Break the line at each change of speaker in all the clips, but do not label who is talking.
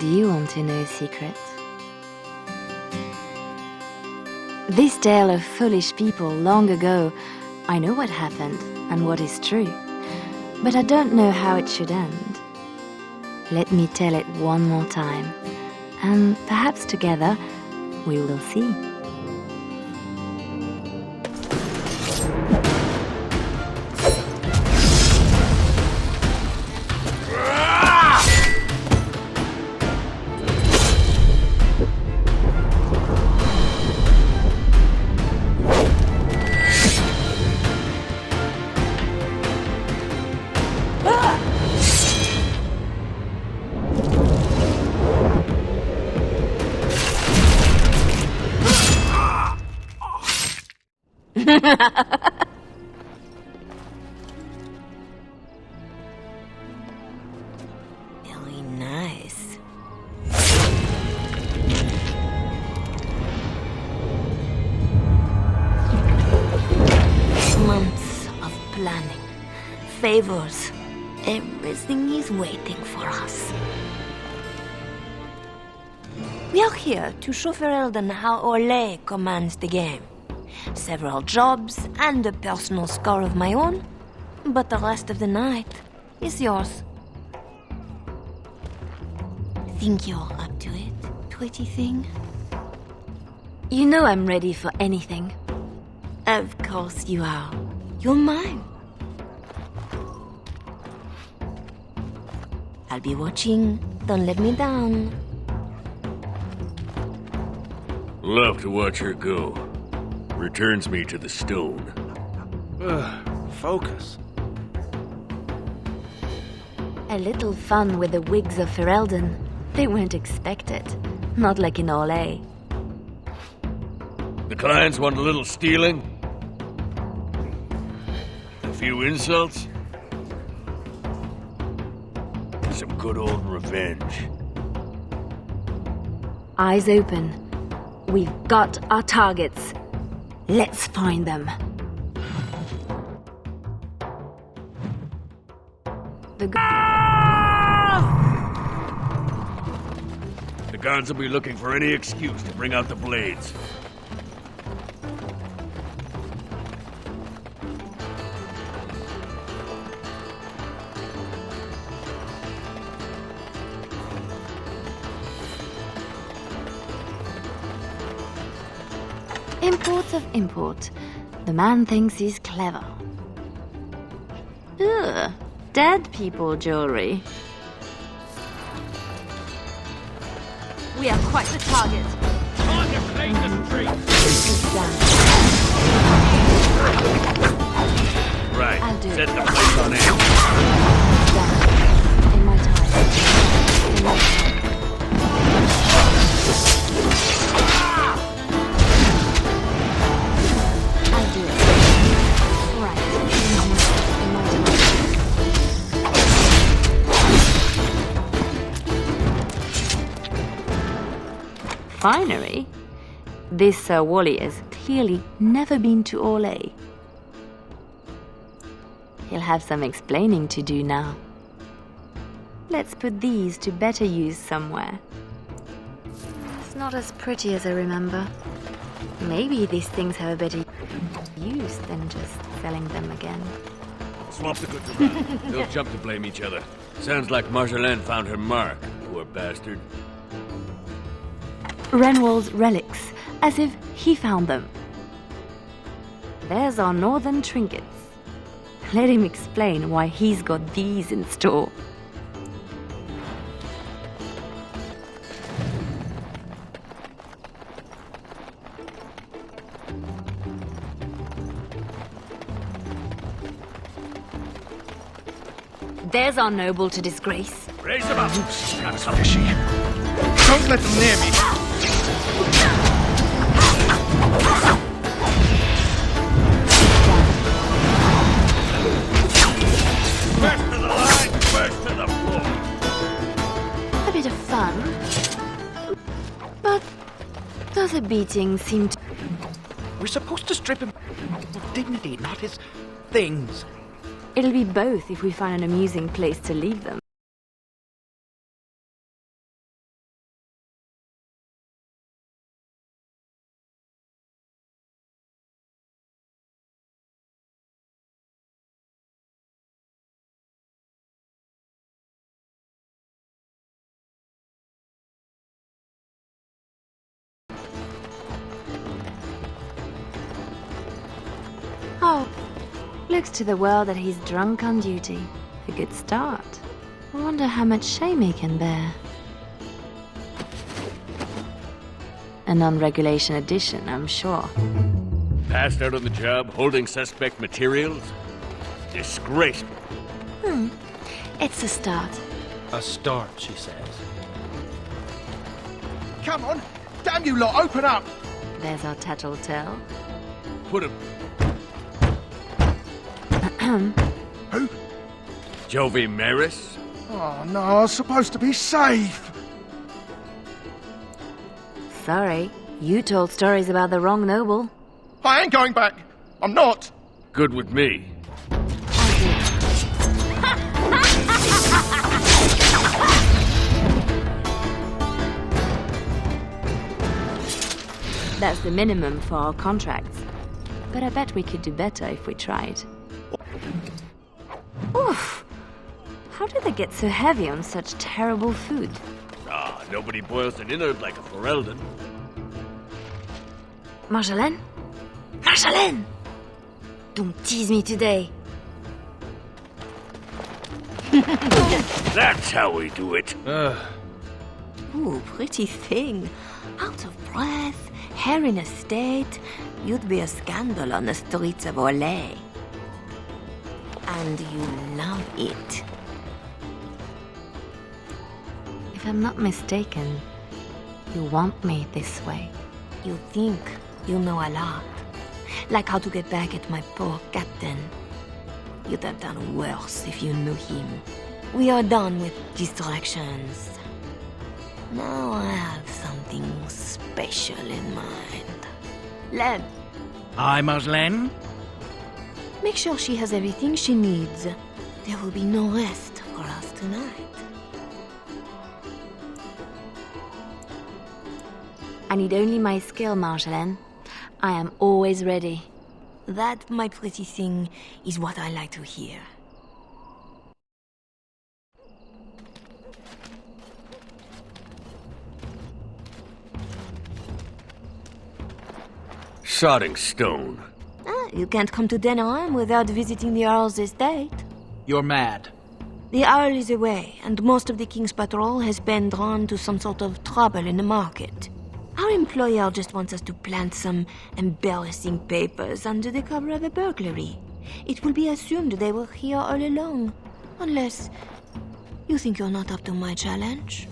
Do you want to know a secret? This tale of foolish people long ago, I know what happened and what is true, but I don't know how it should end. Let me tell it one more time, and perhaps together we will see.
Really nice. Months of planning, favors, everything is waiting for us. We are here to show Ferelden how Orlais commands the game. Several jobs and a personal score of my own, but the rest of the night is yours. Think you're up to it, pretty thing?
You know I'm ready for anything.
Of course you are. You're mine. I'll be watching. Don't let me down.
Love to watch her go. Returns me to the stone.
Focus.
A little fun with the wigs of Ferelden. They won't expect it. Not like in Orlais.
The clients want a little stealing? A few insults? Some good old revenge.
Eyes open. We've got our targets. Let's find them. The
guards will be looking for any excuse to bring out the blades.
Import of import. The man thinks he's clever. Ugh, dead people jewelry. We are quite the target.
On your face the street! Right,
I'll do
set
it.
the place on edge.
Down. In my time. In my time. I'll do it. Right. In my time. Finery? This Sir Wally has clearly never been to Orlais. He'll have some explaining to do now. Let's put these to better use somewhere. It's not as pretty as I remember. Maybe these things have a better use than just selling them again.
Swap the goods around. They'll jump to blame each other. Sounds like Margeline found her mark, poor bastard.
Renwald's relics, as if he found them. There's our northern trinkets. Let him explain why he's got these in store. There's our noble to disgrace.
Raise them up!
That's fishy. Don't let them near me.
First to the line, first to the floor!
A bit of fun. But does a beating seem to...
We're supposed to strip him of dignity, not his things.
It'll be both if we find an amusing place to leave them. Oh, looks to the world that he's drunk on duty. A good start. I wonder how much shame he can bear. A non-regulation addition, I'm sure.
Passed out on the job, holding suspect materials? Disgraceful.
It's a start.
A start, she says.
Come on! Damn you lot, open up!
There's our tattletale.
Put him.
Who?
Jovi Maris?
Oh no, I was supposed to be safe!
Sorry, you told stories about the wrong noble.
I ain't going back! I'm not!
Good with me.
That's the minimum for our contracts. But I bet we could do better if we tried. Oof! How did they get so heavy on such terrible food?
Ah, nobody boils an innard like a Ferelden.
Margeline? Margeline! Don't tease me today.
That's how we do it.
Ooh, pretty thing. Out of breath, hair in a state. You'd be a scandal on the streets of Orlais. And you love it.
If I'm not mistaken, you want me this way.
You think you know a lot. Like how to get back at my poor captain. You'd have done worse if you knew him. We are done with distractions. Now I have something special in mind. Lem,
Aye, Margeline?
make sure she has everything she needs. There will be no rest for us tonight.
I need only my skill, Margeline. I am always ready.
That, my pretty thing, is what I like to hear.
Sodding stone.
You can't come to Denham without visiting the Earl's estate.
You're mad.
The Earl is away, and most of the King's patrol has been drawn to some sort of trouble in the market. Our employer just wants us to plant some embarrassing papers under the cover of a burglary. It will be assumed they were here all along. Unless you think you're not up to my challenge.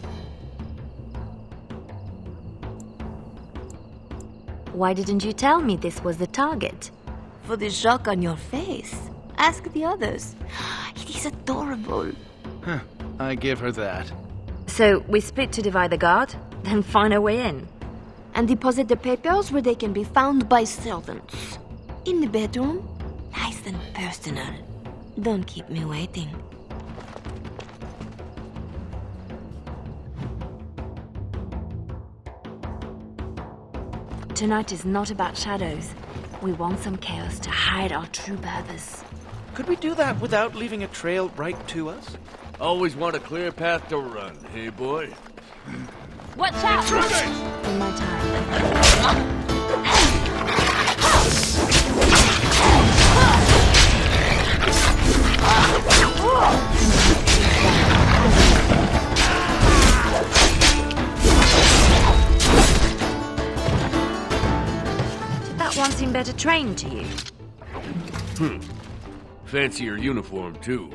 Why didn't you tell me this was the target?
For the shock on your face. Ask the others. It is adorable.
Huh, I give her that.
So we split to divide the guard, then find a way in.
And deposit the papers where they can be found by servants. In the bedroom, nice and personal. Don't keep me waiting.
Tonight is not about shadows. We want some chaos to hide our true purpose.
Could we do that without leaving a trail right to us?
Always want a clear path to run, hey boy?
Watch out! In my time. Did that one seem better trained to you?
Fancy your uniform, too.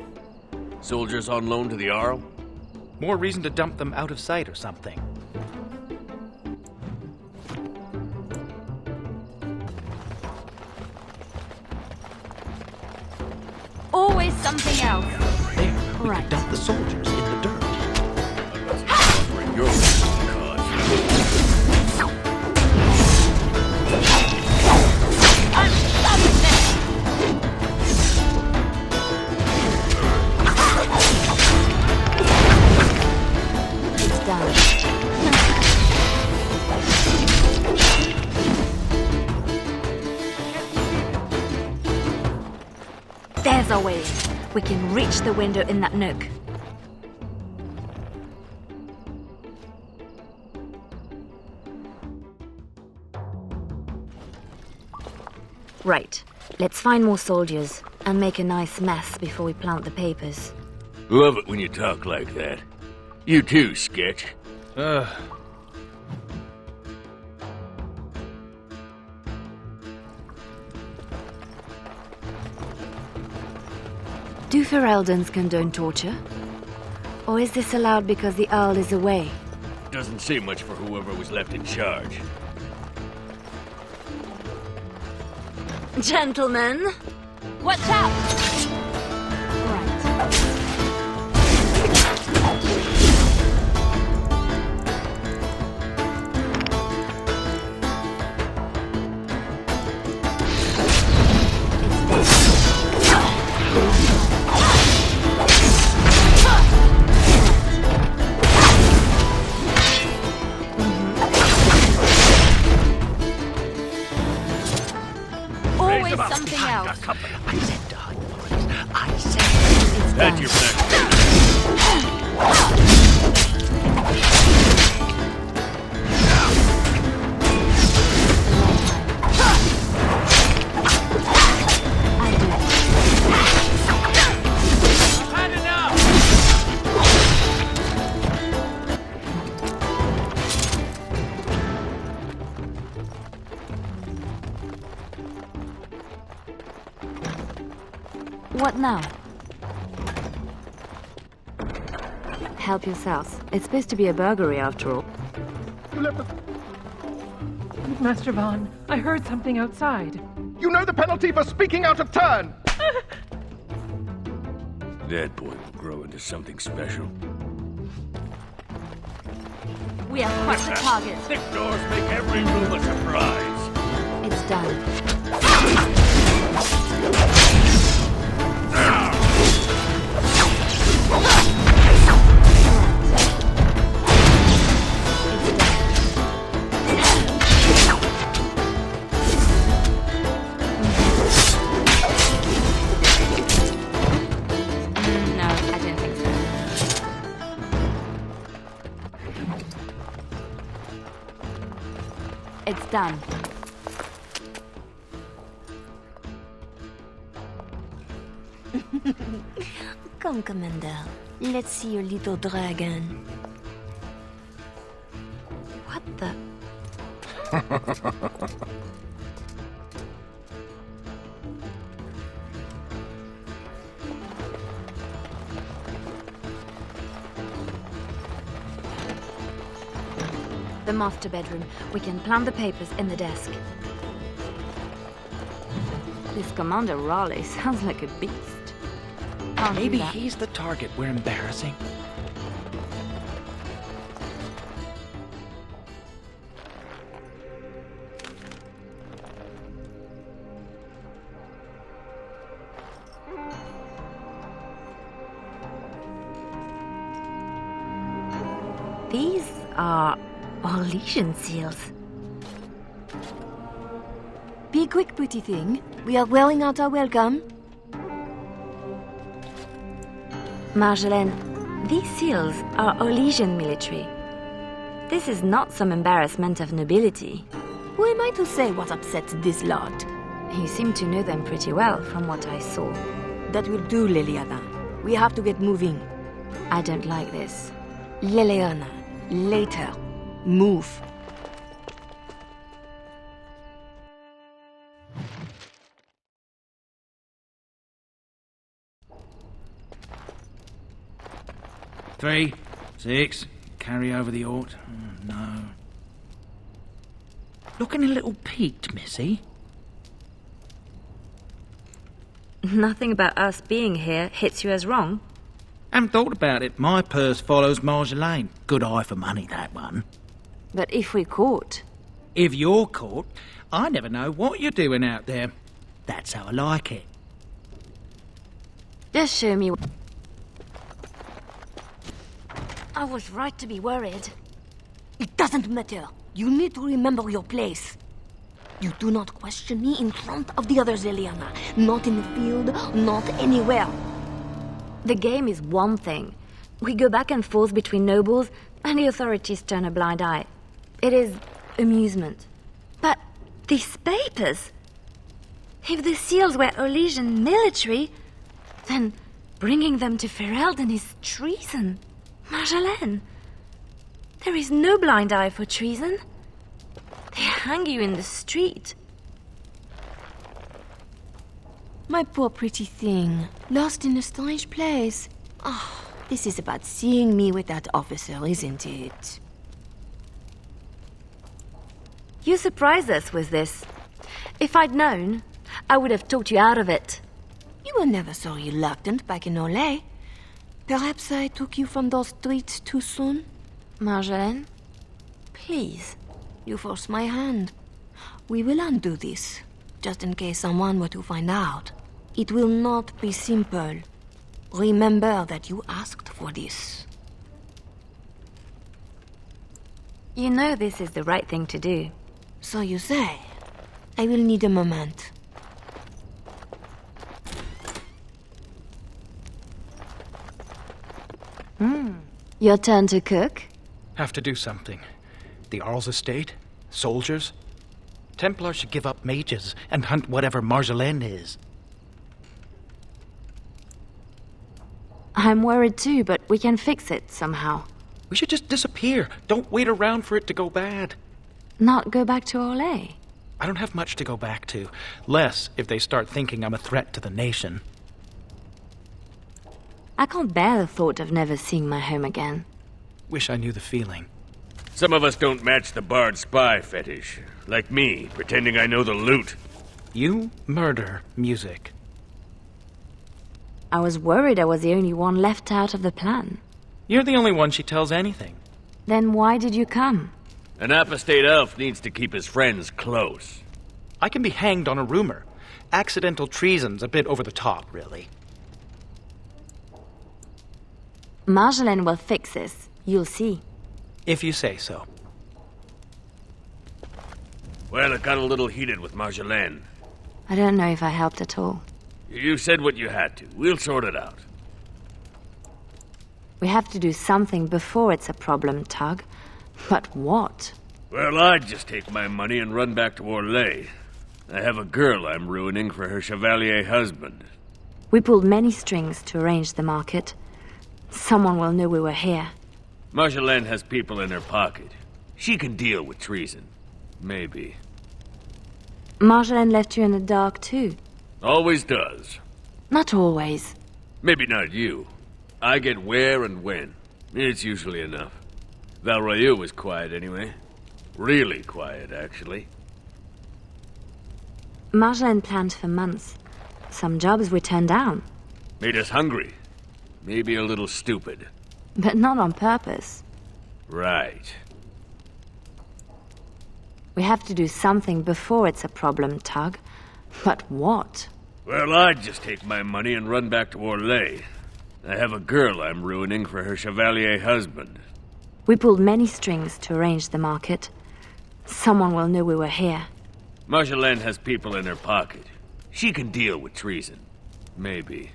Soldiers on loan to the Arl?
More reason to dump them out of sight or something.
Always something else.
There, we
Right.
could dump the soldiers in the dirt.
Offering your cause.
It's done. There's our way in. We can reach the window in that nook. Right. Let's find more soldiers and make a nice mess before we plant the papers.
Love it when you talk like that. You too, Sketch.
Do Fereldans condone torture? Or is this allowed because the Earl is away?
Doesn't say much for whoever was left in charge.
Gentlemen, watch out! Right. Something else.
I said to hide the bodies. I said...
That's your plan.
What now? Help yourselves. It's supposed to be a burglary after all.
Master Vaughn, I heard something outside.
You know the penalty for speaking out of turn!
That boy will grow into something special.
We have crushed the target.
Thick doors make every room a surprise.
It's done. It's done.
Come, Commander. Let's see your little dragon.
What the? The master bedroom. We can plant the papers in the desk. This Commander Raleigh sounds like a beast. Can't
Maybe
do that.
he's the target we're embarrassing.
These are Orlesian seals.
Be quick, pretty thing. We are wearing out our welcome.
Margeline, these seals are Orlesian military. This is not some embarrassment of nobility.
Who am I to say what upsets this lot?
You seem to know them pretty well from what I saw.
That will do, Liliana. We have to get moving.
I don't like this.
Leliana, later. Move.
Three, 6, carry over the ought. Oh, no. Looking a little peaked, Missy.
Nothing about us being here hits you as wrong.
Haven't thought about it. My purse follows Margeline. Good eye for money, that one.
But if we're caught...
If you're caught, I never know what you're doing out there. That's how I like it.
Just show me... I was right to be worried.
It doesn't matter. You need to remember your place. You do not question me in front of the others, Liliana. Not in the field, not anywhere.
The game is one thing. We go back and forth between nobles, and the authorities turn a blind eye. It is amusement. But these papers... If the seals were Olesian military, then bringing them to Ferelden is treason. Marjolaine, there is no blind eye for treason. They hang you in the street.
My poor pretty thing, lost in a strange place. Ah, this is about seeing me with that officer, isn't it?
You surprised us with this. If I'd known, I would have talked you out of it.
You were never so reluctant back in Olay. Perhaps I took you from those streets too soon?
Marjolaine?
Please, you forced my hand. We will undo this, just in case someone were to find out. It will not be simple. Remember that you asked for this.
You know this is the right thing to do.
So you say. I will need a moment.
Your turn to cook?
Have to do something. The Earl's estate? Soldiers? Templars should give up mages and hunt whatever Marjolaine is.
I'm worried too, but we can fix it somehow.
We should just disappear. Don't wait around for it to go bad.
Not go back to Olay.
I don't have much to go back to. Less if they start thinking I'm a threat to the nation.
I can't bear the thought of never seeing my home again.
Wish I knew the feeling.
Some of us don't match the bard spy fetish. Like me, pretending I know the loot.
You murder music.
I was worried I was the only one left out of the plan.
You're the only one she tells anything.
Then why did you come?
An apostate elf needs to keep his friends close.
I can be hanged on a rumor. Accidental treason's a bit over the top, really.
Marjolaine will fix this. You'll see.
If you say so.
Well, it got a little heated with Marjolaine.
I don't know if I helped at all.
You said what you had to. We'll sort it out.
We have to do something before it's a problem, Tug. But what?
Well, I'd just take my money and run back to Orlais. I have a girl I'm ruining for her chevalier husband.
We pulled many strings to arrange the market. Someone will know we were here.
Marjolaine has people in her pocket. She can deal with treason. Maybe.
Marjolaine left you in the dark too.
Always does.
Not always.
Maybe not you. I get where and when. It's usually enough. Valroyu was quiet anyway. Really quiet, actually.
Marjolaine planned for months. Some jobs we turned down.
Made us hungry. Maybe a little stupid.
But not on purpose.
Right.
We have to do something before it's a problem, Tug. But what?
Well, I'd just take my money and run back to Orlais. I have a girl I'm ruining for her chevalier husband.
We pulled many strings to arrange the market. Someone will know we were here.
Marjolaine has people in her pocket. She can deal with treason. Maybe.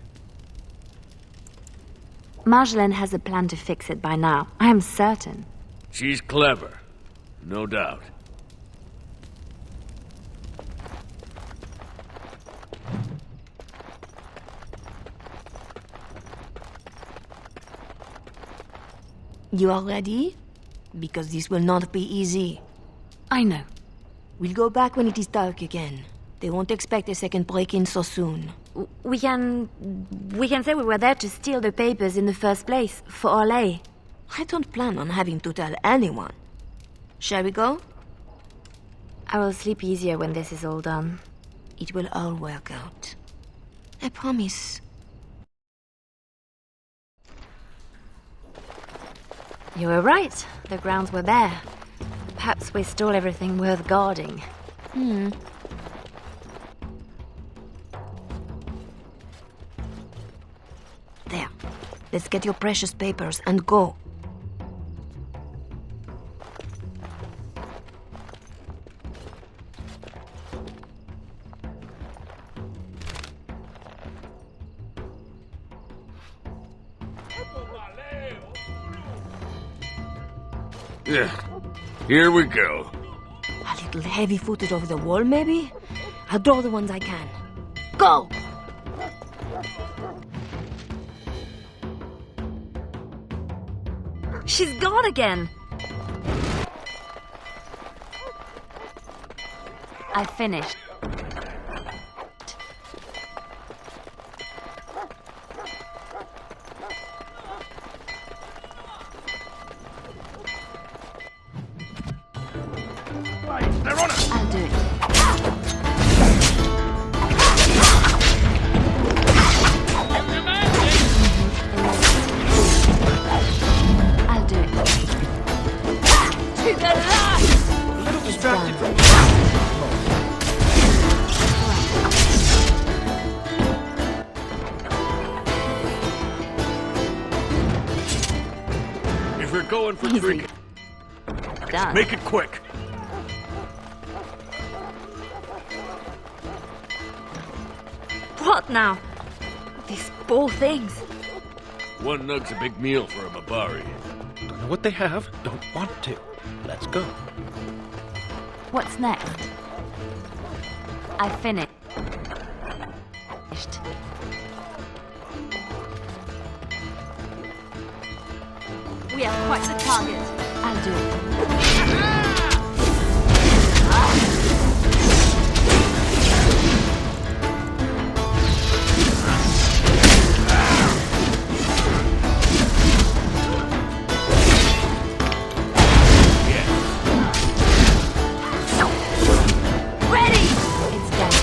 Marjolaine has a plan to fix it by now. I am certain.
She's clever. No doubt.
You are ready? Because this will not be easy.
I know.
We'll go back when it is dark again. They won't expect a second break-in so soon.
We can say we were there to steal the papers in the first place, for Olay.
I don't plan on having to tell anyone. Shall we go?
I will sleep easier when this is all done.
It will all work out. I promise.
You were right. The grounds were bare. Perhaps we stole everything worth guarding.
There. Let's get your precious papers and go.
Yeah. Here we go.
A little heavy-footed over the wall, maybe? I'll draw the ones I can. Go!
She's gone again. I finished.
They're on us!
I'll do it. I'll do it.
To the last!
A little distracted from...
If we're going for
Easy.
trinket,
Done.
make it quick.
What now? These poor things.
One nug's a big meal for a Mabari.
Don't know what they have, don't want to. Let's go.
What's next? I finished. We are quite the target. I'll do it.
Ready!
It's done.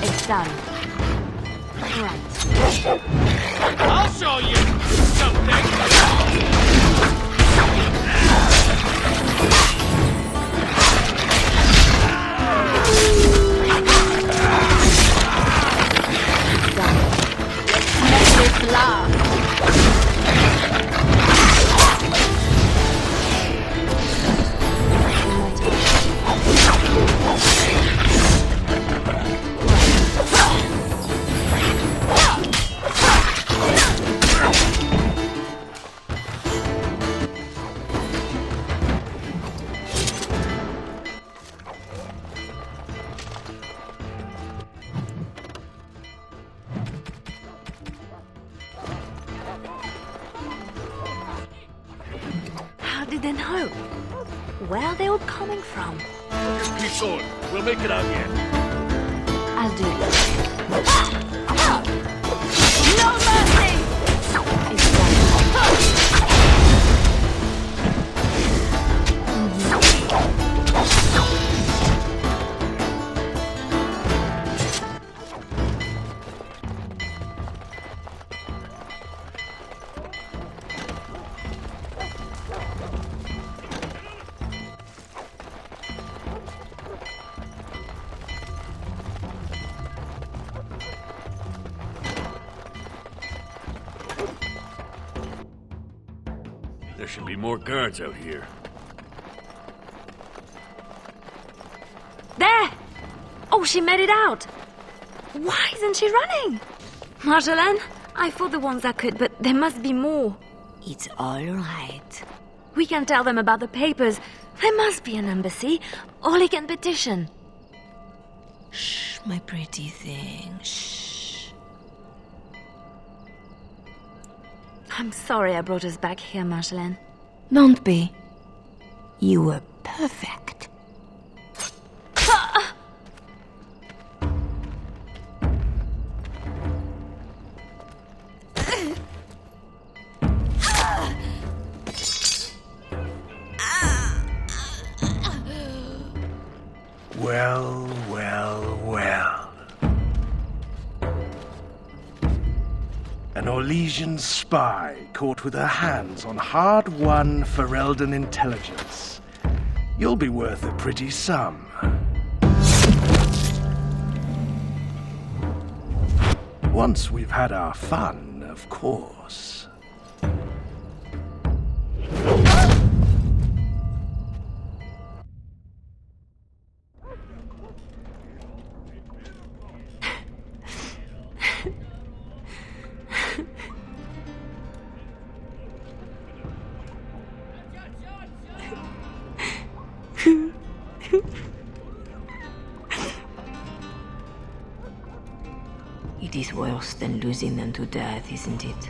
It's done. Right.
I'll show you something.
It's done.
Make this last!
My turn.
How did they know? Where are they all coming from?
Just keep going. We'll make it out yet.
I'll do it.
No mercy!
It's done.
There should be more guards out here.
There! Oh, she made it out. Why isn't she running? Margeline, I fought the ones that could, but there must be more.
It's all right.
We can tell them about the papers. There must be an embassy, or they can petition.
Shh, my pretty thing. Shh.
I'm sorry I brought us back here, Margeline.
Don't be. You were perfect.
Well, well, well. An Orlesian spy caught with her hands on hard-won Ferelden intelligence. You'll be worth a pretty sum. Once we've had our fun, of course.
It is worse than losing them to death, isn't it?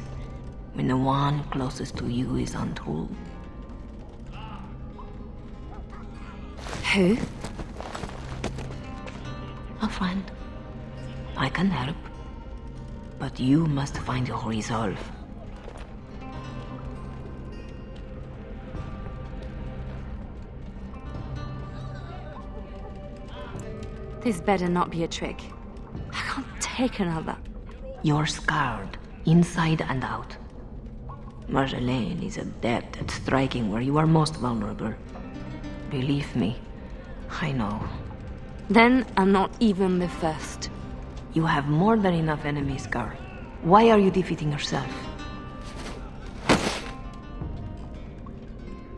When the one closest to you is untold.
Who?
A friend. I can help. But you must find your resolve.
This better not be a trick. I can't take another.
You're scarred, inside and out. Margeline is adept at striking where you are most vulnerable. Believe me, I know.
Then I'm not even the first.
You have more than enough enemies, girl. Why are you defeating yourself?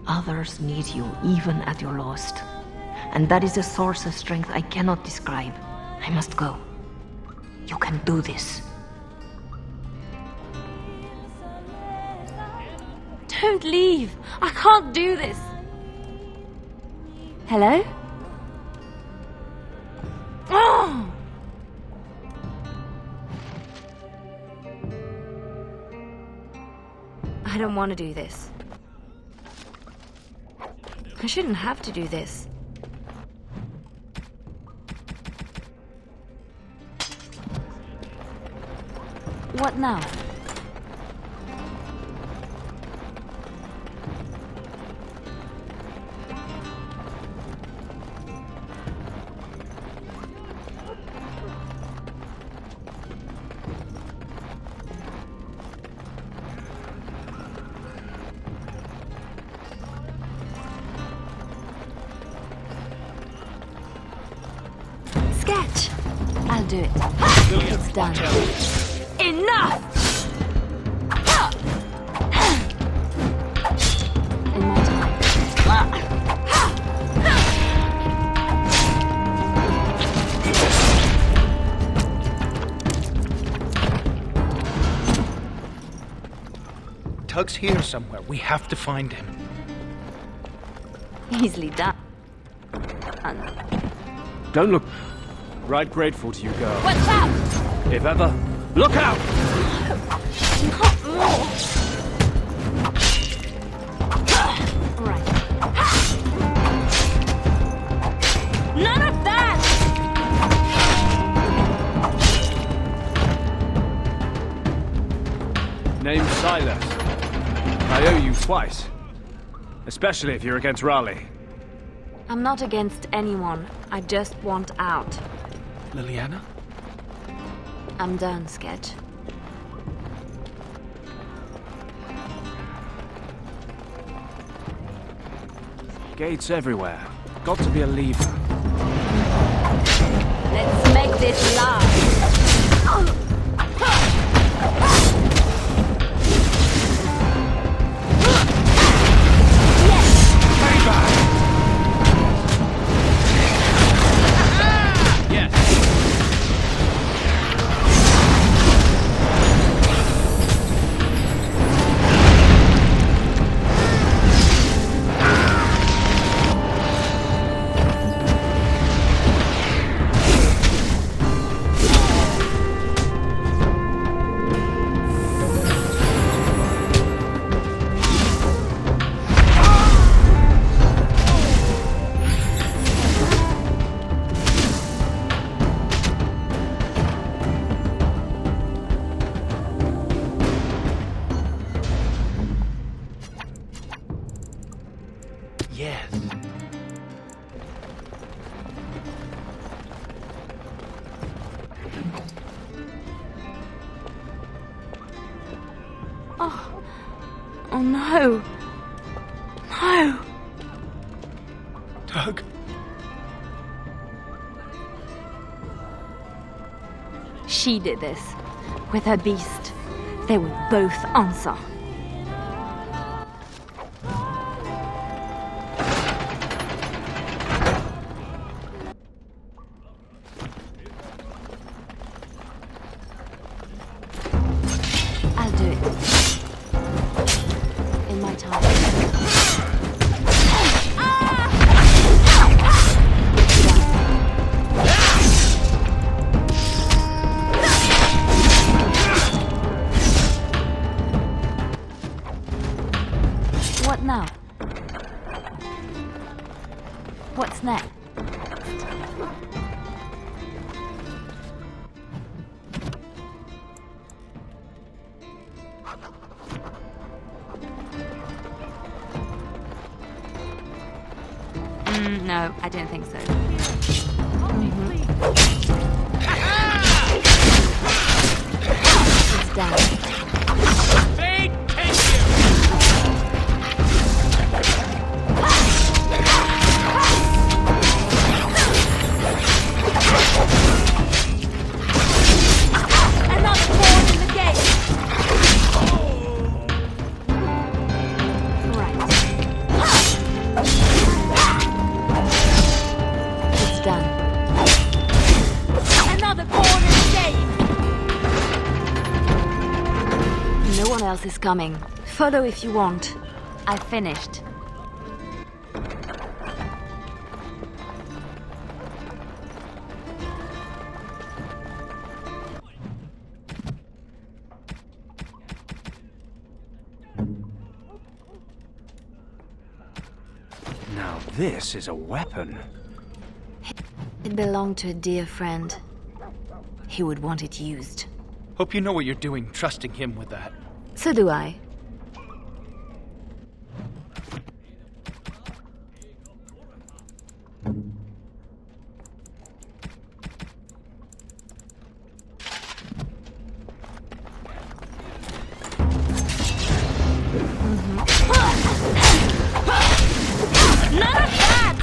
Others need you even at your lowest. And that is a source of strength I cannot describe. I must go. You can do this.
Don't leave! I can't do this! Hello? Oh! I don't want to do this. I shouldn't have to do this. What now? Sketch! I'll do it. It's done. Enough! In my time.
Tug's here somewhere. We have to find him.
Easily done.
Don't look. Right grateful to you, girl.
What's up?
If ever, look out!
Not more. Right. None of that!
Name's Silas. I owe you twice. Especially if you're against Raleigh.
I'm not against anyone. I just want out.
Liliana?
I'm done, Sketch.
Gates everywhere. Got to be a lever.
Let's make this last.
Yes.
Oh no. No.
Tug?
She did this. With her beast. They will both answer. I'll do it. In my time. now? What's next? No, I don't think so. It's down.
Fate take you!
Another pawn in the gate!
Right. It's done.
Another pawn in the gate!
No one else is coming. Follow if you want. I've finished.
Now this is a weapon.
It belonged to a dear friend. He would want it used.
Hope you know what you're doing, trusting him with that.
So do I.
None of that!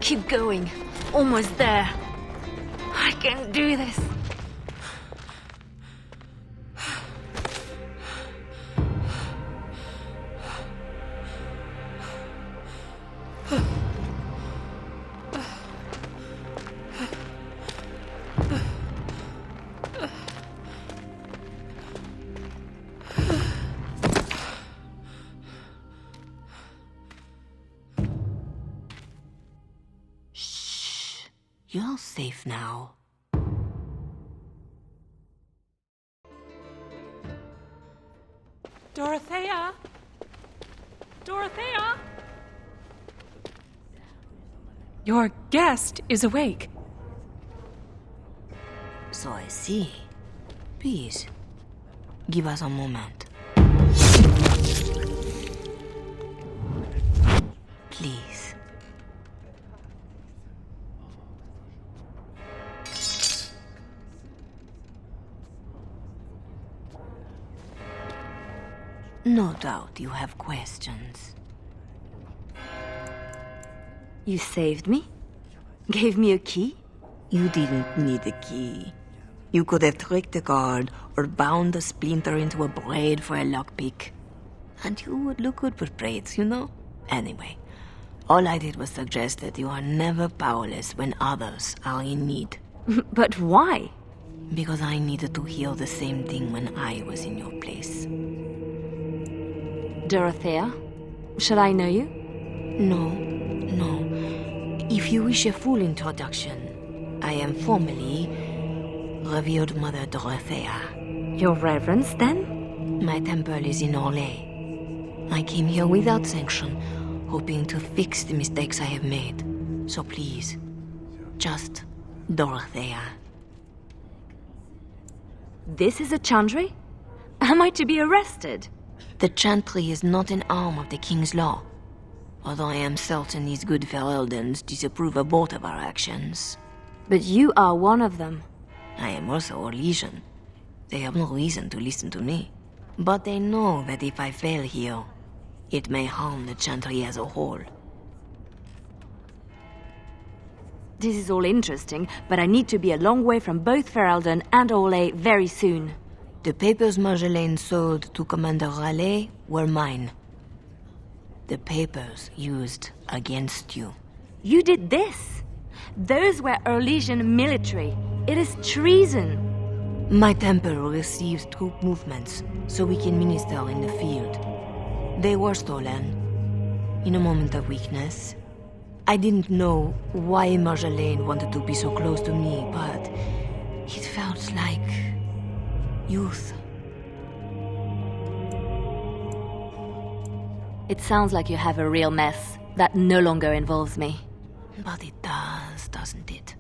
Keep going. Almost there. I can do this.
You're safe now.
Dorothea? Dorothea? Your guest is awake.
So I see. Please, give us a moment. Please. No doubt you have questions.
You saved me? Gave me a key?
You didn't need a key. You could have tricked the guard or bound a splinter into a braid for a lockpick. And you would look good with braids, you know? Anyway, all I did was suggest that you are never powerless when others are in need.
But why?
Because I needed to hear the same thing when I was in your place.
Dorothea? Shall I know you?
No. If you wish a full introduction, I am formally Revered Mother Dorothea.
Your Reverence, then?
My temple is in Orlais. I came here without sanction, hoping to fix the mistakes I have made. So please, just Dorothea.
This is a chantry? Am I to be arrested?
The chantry is not an arm of the king's law, although I am certain these good Fereldans disapprove of both of our actions.
But you are one of them.
I am also a legion. They have no reason to listen to me. But they know that if I fail here, it may harm the chantry as a whole.
This is all interesting, but I need to be a long way from both Ferelden and Orlais very soon.
The papers Margeline sold to Commander Raleigh were mine. The papers used against you.
You did this? Those were our Legion military. It is treason.
My temple receives troop movements, so we can minister in the field. They were stolen. In a moment of weakness. I didn't know why Margeline wanted to be so close to me, but it felt like youth.
It sounds like you have a real mess that no longer involves me.
But it does, doesn't it?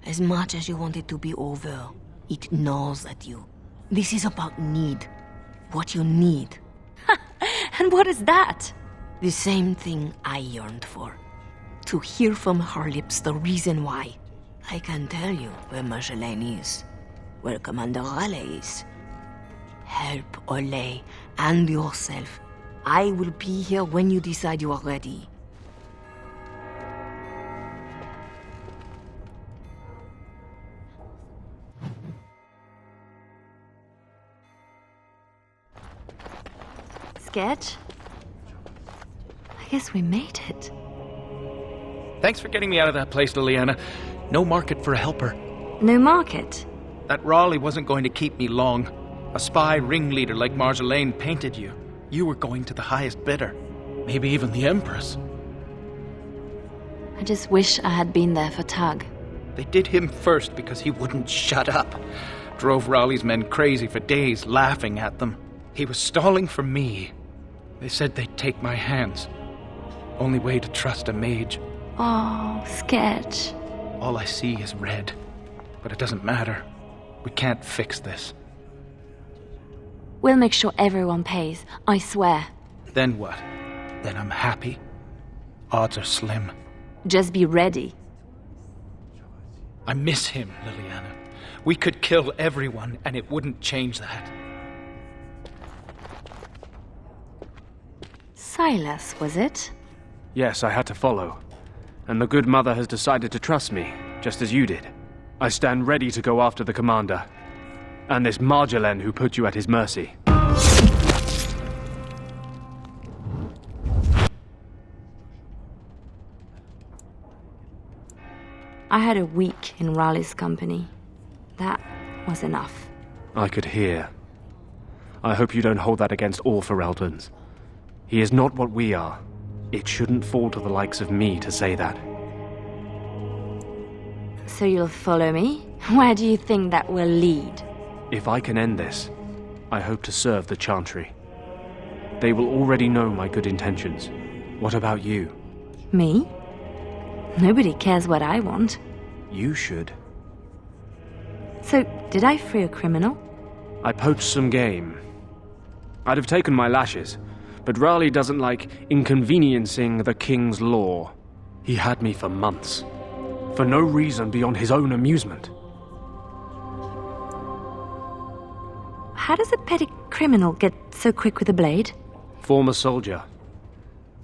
As much as you want it to be over, it gnaws at you. This is about need. What you need.
And what is that?
The same thing I yearned for. To hear from her lips the reason why. I can tell you where Margeline is. Where Commander Raleigh is. Help Ole and yourself. I will be here when you decide you are ready.
Sketch? I guess we made it.
Thanks for getting me out of that place, Liliana. No market for a helper.
No market?
That Raleigh wasn't going to keep me long. A spy ringleader like Margeline painted you. You were going to the highest bidder. Maybe even the Empress.
I just wish I had been there for Tug.
They did him first because he wouldn't shut up. Drove Raleigh's men crazy for days, laughing at them. He was stalling for me. They said they'd take my hands. Only way to trust a mage.
Oh, Sketch.
All I see is red. But it doesn't matter. We can't fix this.
We'll make sure everyone pays, I swear.
Then what? Then I'm happy. Odds are slim.
Just be ready.
I miss him, Liliana. We could kill everyone, and it wouldn't change that.
Silas, was it?
Yes, I had to follow. And the good mother has decided to trust me, just as you did. I stand ready to go after the commander. And this Margeline who put you at his mercy.
I had a week in Raleigh's company. That was enough.
I could hear. I hope you don't hold that against all Ferelden's. He is not what we are. It shouldn't fall to the likes of me to say that.
So you'll follow me? Where do you think that will lead?
If I can end this, I hope to serve the Chantry. They will already know my good intentions. What about you?
Me? Nobody cares what I want.
You should.
So, did I free a criminal?
I poached some game. I'd have taken my lashes, but Raleigh doesn't like inconveniencing the king's law. He had me for months. For no reason beyond his own amusement.
How does a petty criminal get so quick with a blade?
Former soldier.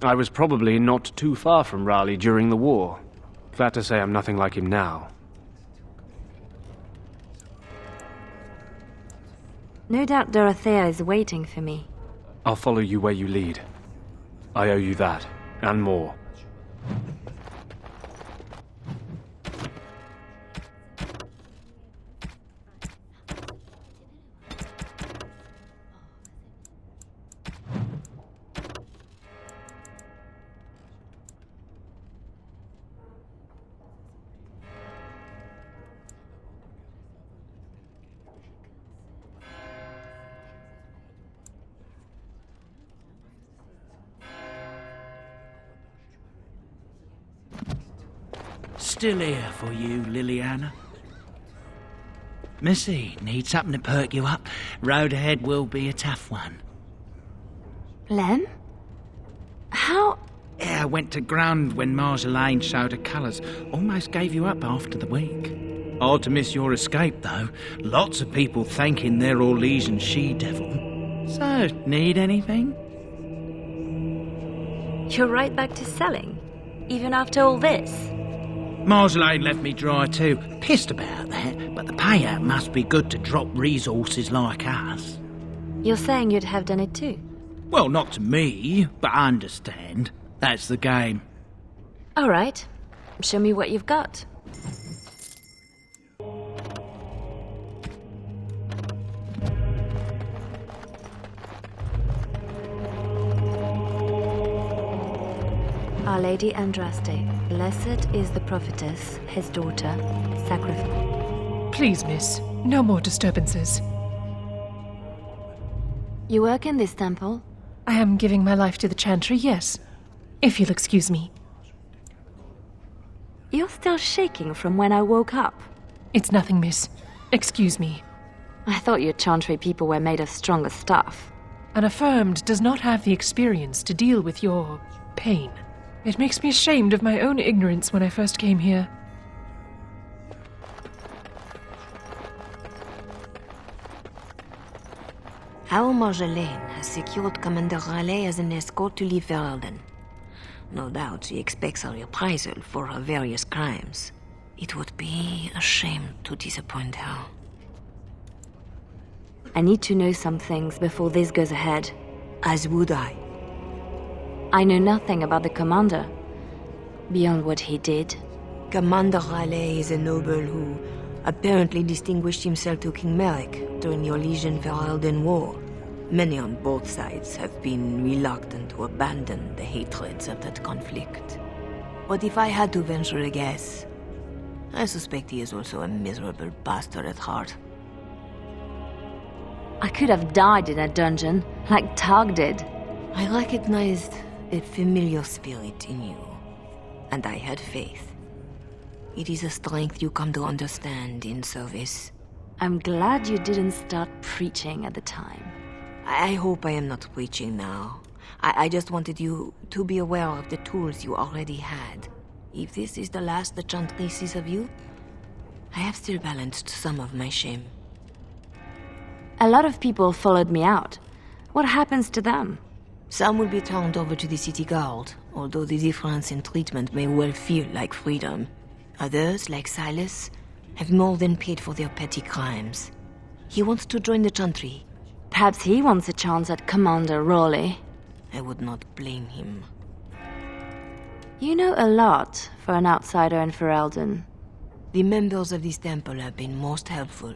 I was probably not too far from Raleigh during the war. Glad to say I'm nothing like him now.
No doubt Dorothea is waiting for me.
I'll follow you where you lead. I owe you that, and more.
Still here for you, Liliana. Missy, need something to perk you up? Road ahead will be a tough one.
Lem? How?
Yeah, I went to ground when Margeline showed her colours. Almost gave you up after the week. Hard to miss your escape, though. Lots of people thanking their Orlesian she-devil. So, need anything?
You're right back to selling? Even after all this?
Margeline left me dry too. Pissed about that, but the payout must be good to drop resources like us.
You're saying you'd have done it too?
Well, not to me, but I understand. That's the game.
All right. Show me what you've got. Our Lady Andraste, blessed is the prophetess, his daughter, sacrificed.
Please, miss, no more disturbances.
You work in this temple?
I am giving my life to the chantry, yes. If you'll excuse me.
You're still shaking from when I woke up.
It's nothing, miss. Excuse me.
I thought your chantry people were made of stronger stuff.
An affirmed does not have the experience to deal with your pain. It makes me ashamed of my own ignorance when I first came here.
Our Margeline has secured Commander Raleigh as an escort to leave Ferelden. No doubt she expects a reprisal for her various crimes. It would be a shame to disappoint her.
I need to know some things before this goes ahead.
As would I.
I know nothing about the commander, beyond what he did.
Commander Raleigh is a noble who apparently distinguished himself to King Merrick during your Legion-Ferelden War. Many on both sides have been reluctant to abandon the hatreds of that conflict. But if I had to venture a guess, I suspect he is also a miserable bastard at heart.
I could have died in a dungeon, like Targ did.
I recognized a familiar spirit in you, and I had faith. It is a strength you come to understand in service.
I'm glad you didn't start preaching at the time.
I hope I am not preaching now. I just wanted you to be aware of the tools you already had. If this is the last the chantry sees of you, I have still balanced some of my shame.
A lot of people followed me out. What happens to them?
Some will be turned over to the city guard, although the difference in treatment may well feel like freedom. Others, like Silas, have more than paid for their petty crimes. He wants to join the chantry.
Perhaps he wants a chance at Commander Raleigh.
I would not blame him.
You know a lot for an outsider in Ferelden.
The members of this temple have been most helpful,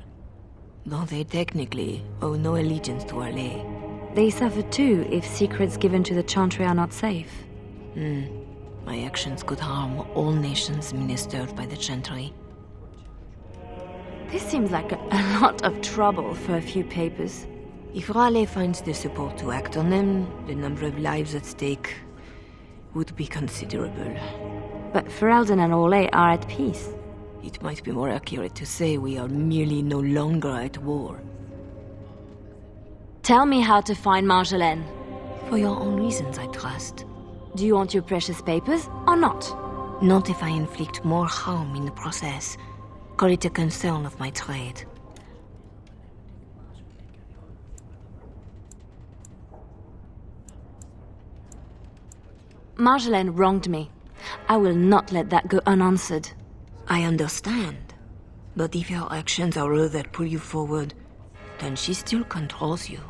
though they technically owe no allegiance to Raleigh.
They suffer too if secrets given to the chantry are not safe.
My actions could harm all nations ministered by the chantry.
This seems like a lot of trouble for a few papers.
If Raleigh finds the support to act on them, the number of lives at stake would be considerable.
But Ferelden and Orlais are at peace.
It might be more accurate to say we are merely no longer at war.
Tell me how to find Margeline.
For your own reasons, I trust.
Do you want your precious papers or not?
Not if I inflict more harm in the process. Call it a concern of my trade.
Margeline wronged me. I will not let that go unanswered.
I understand. But if your actions are all that pull you forward, then she still controls you.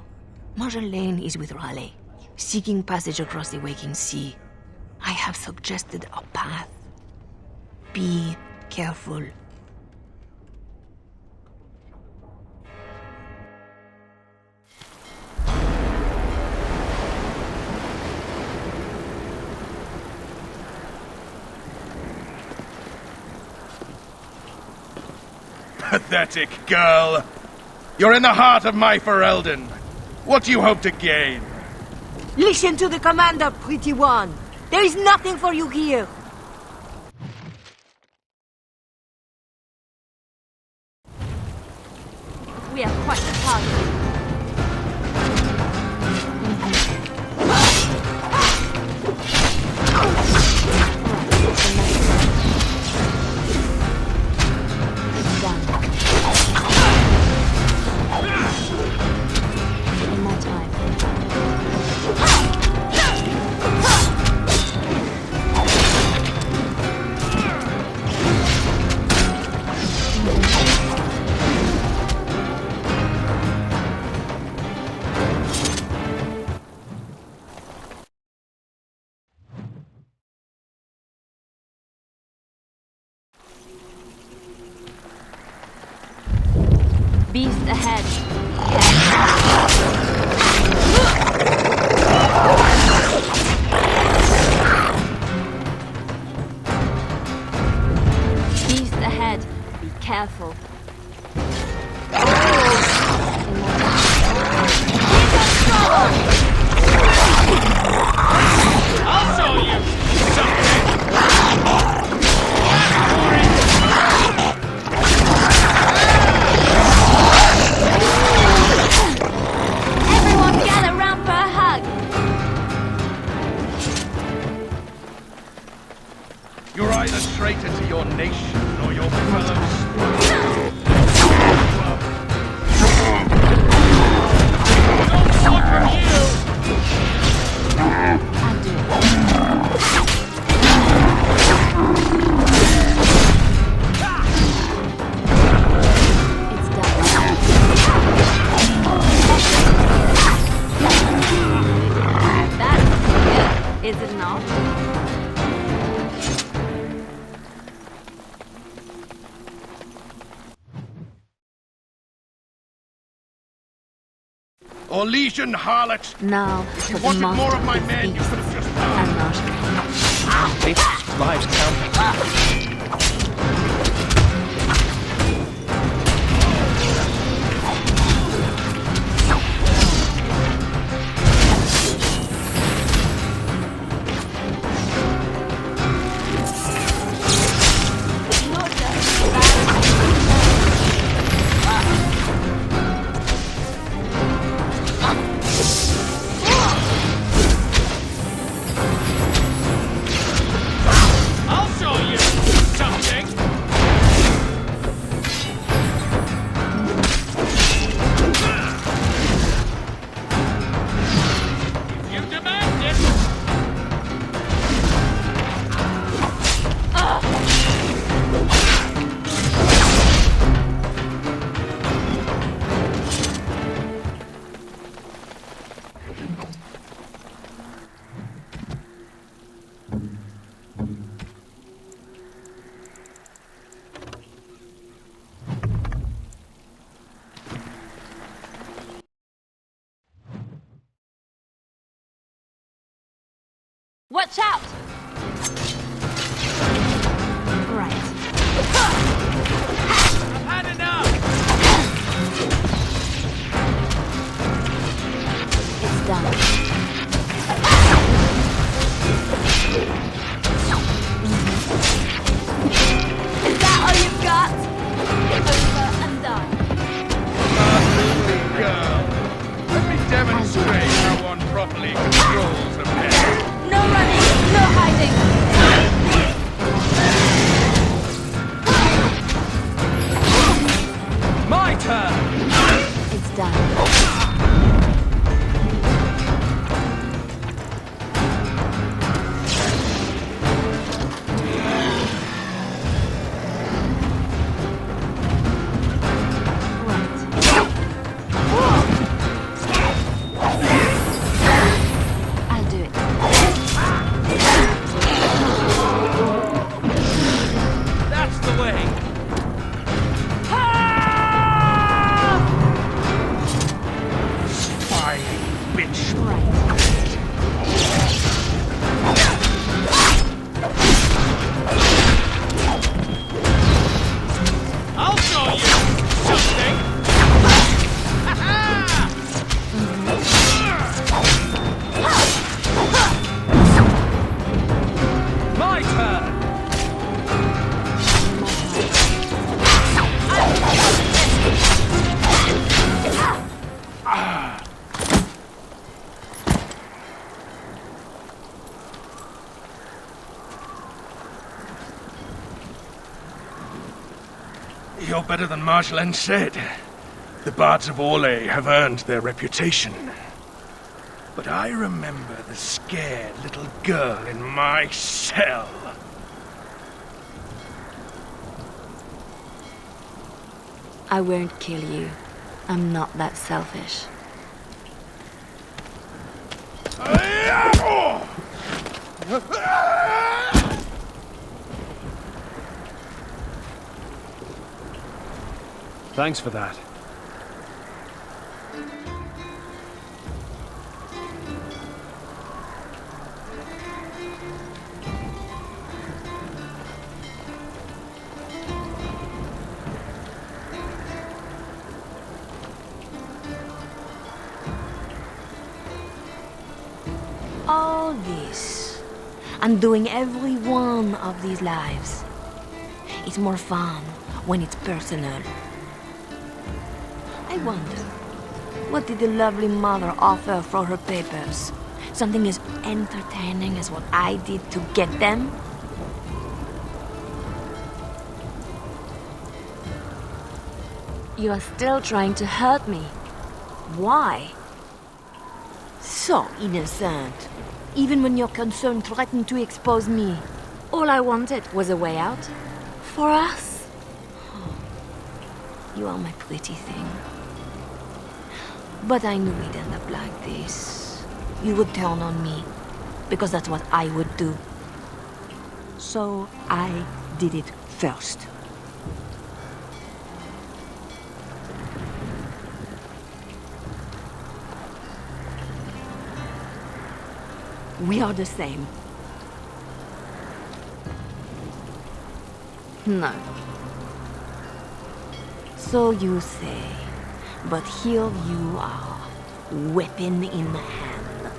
Margeline is with Raleigh, seeking passage across the waking sea. I have suggested a path. Be careful.
Pathetic girl! You're in the heart of my Ferelden. What do you hope to gain?
Listen to the commander, pretty one. There is nothing for you here.
We are quite the party. Beast ahead. Careful.
I'll show you something!
Everyone gather round for a hug.
You're either traitor to your nation or your fellows.
Is it not?
Orlesian harlot!
Now,
If you
for the
wanted
master
more of my
of
men, you
beasts
could have just
and Margeline.
This lives count.
I'll show you something! If you demand it!
Watch out! Right.
I've had enough!
It's done. Is that all you've got? Over and done.
Girl, let me demonstrate how one properly controls a pet.
No running, no hiding.
My turn!
It's done. I'll do it.
That's the way!
Spying bitch.
I'll show you something!
My turn!
You're better than Margeline said. The bards of Orlais have earned their reputation. But I remember the scared little girl in my cell.
I won't kill you. I'm not that selfish.
Thanks for that.
undoing every one of these lives. It's more fun when it's personal. I wonder, what did the lovely mother offer for her papers? Something as entertaining as what I did to get them?
You are still trying to hurt me. Why?
So innocent. Even when your concern threatened to expose me.
All I wanted was a way out. For us.
You are my pretty thing. But I knew we'd end up like this. You would turn on me, because that's what I would do. So I did it first. We are the same.
No.
So you say. But here you are, weapon in hand.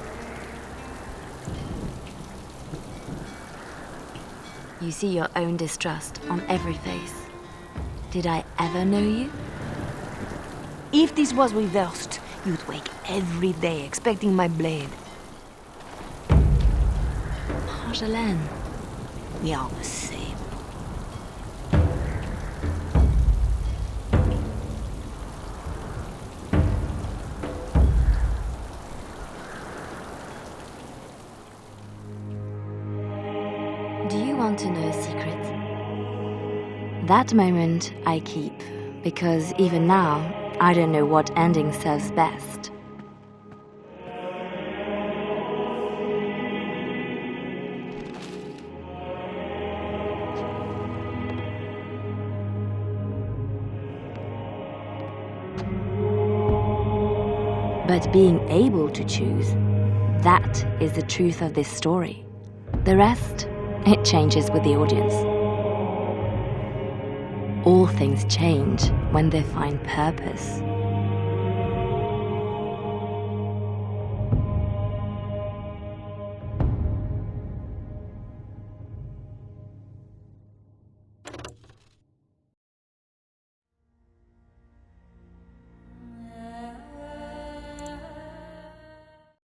You see your own distrust on every face. Did I ever know you?
If this was reversed, you'd wake every day expecting my blade.
Margeline.
We are the same.
Do you want to know a secret? That moment I keep, because even now, I don't know what ending serves best. But being able to choose, that is the truth of this story. The rest, it changes with the audience. All things change when they find purpose.